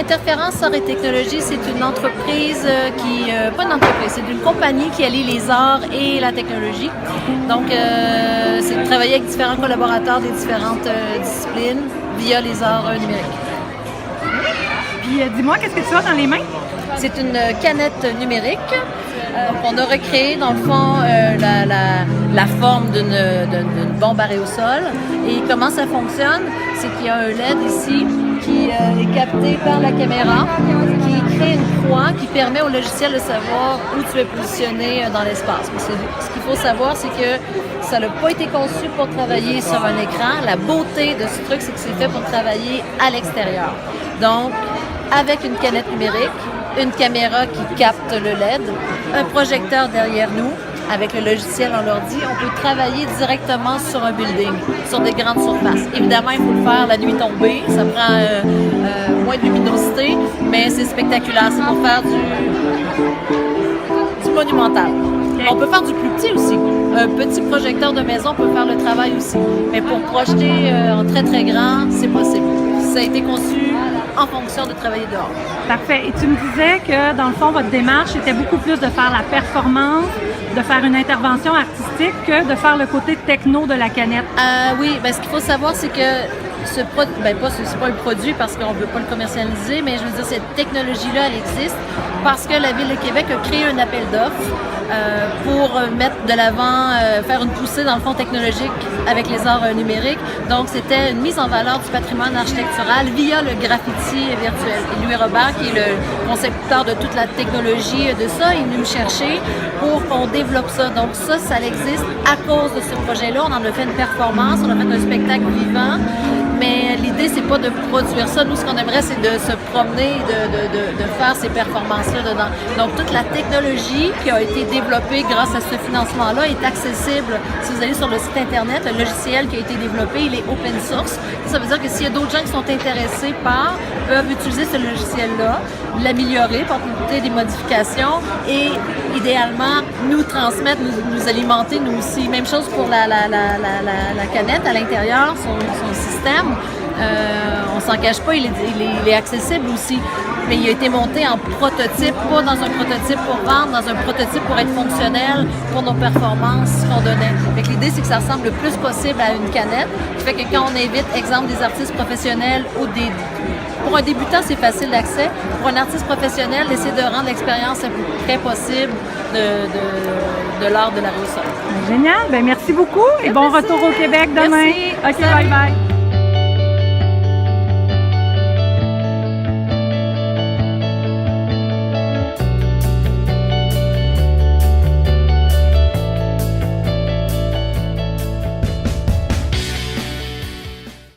Interférence Arts et Technologies, c'est une entreprise pas une entreprise, c'est une compagnie qui allie les arts et la technologie. Donc, c'est de travailler avec différents collaborateurs des différentes disciplines via les arts numériques. Puis dis-moi, qu'est-ce que tu as dans les mains? C'est une canette numérique qu'on a recréée, dans le fond, la forme d'une bombe à sol. Et comment ça fonctionne? C'est qu'il y a un LED ici qui est capté par la caméra, qui crée une croix qui permet au logiciel de savoir où tu es positionné dans l'espace. Ce qu'il faut savoir, c'est que ça n'a pas été conçu pour travailler sur un écran. La beauté de ce truc, c'est que c'est fait pour travailler à l'extérieur. Donc, avec une canette numérique, une caméra qui capte le LED, un projecteur derrière nous, avec le logiciel on leur dit, on peut travailler directement sur un building, sur des grandes surfaces. Évidemment, il faut le faire la nuit tombée, ça prend moins de luminosité, mais c'est spectaculaire, c'est pour faire du monumental. On peut faire du plus petit aussi. Un petit projecteur de maison peut faire le travail aussi. Mais pour projeter en très très grand, c'est possible. Ça a été conçu en fonction de travailler dehors. Parfait. Et tu me disais que, dans le fond, votre démarche était beaucoup plus de faire la performance, de faire une intervention artistique que de faire le côté techno de la canette. Oui, ce qu'il faut savoir, c'est que c'est pas un produit parce qu'on ne veut pas le commercialiser, mais je veux dire, cette technologie-là, elle existe parce que la Ville de Québec a créé un appel d'offres pour mettre de l'avant, faire une poussée dans le fond technologique avec les arts numériques. Donc, c'était une mise en valeur du patrimoine architectural via le graffiti virtuel. Et Louis Robert, qui est le concepteur de toute la technologie de ça, il est venu me chercher pour qu'on développe ça. Donc, ça existe à cause de ce projet-là. On en a fait une performance, on a fait un spectacle vivant. Mais l'idée, c'est pas de produire ça. Nous, ce qu'on aimerait, c'est de se promener, de faire ces performances-là dedans. Donc, toute la technologie qui a été développée grâce à ce financement-là est accessible. Si vous allez sur le site Internet, le logiciel qui a été développé, il est open source. Ça veut dire que s'il y a d'autres gens qui sont intéressés peuvent utiliser ce logiciel-là, l'améliorer, apporter des modifications et idéalement nous transmettre, nous alimenter nous aussi. Même chose pour la canette à l'intérieur, son système. On s'en cache pas, il est accessible aussi. Mais il a été monté en prototype, pas dans un prototype pour vendre, dans un prototype pour être fonctionnel pour nos performances qu'on donnait. L'idée, c'est que ça ressemble le plus possible à une canette. Ce qui fait que quand on invite, exemple, des artistes professionnels ou pour un débutant, c'est facile d'accès. Pour un artiste professionnel, d'essayer de rendre l'expérience le plus près possible de l'art de la Réussite. Génial. Merci beaucoup et bon retour au Québec demain. Merci. OK, bye bye.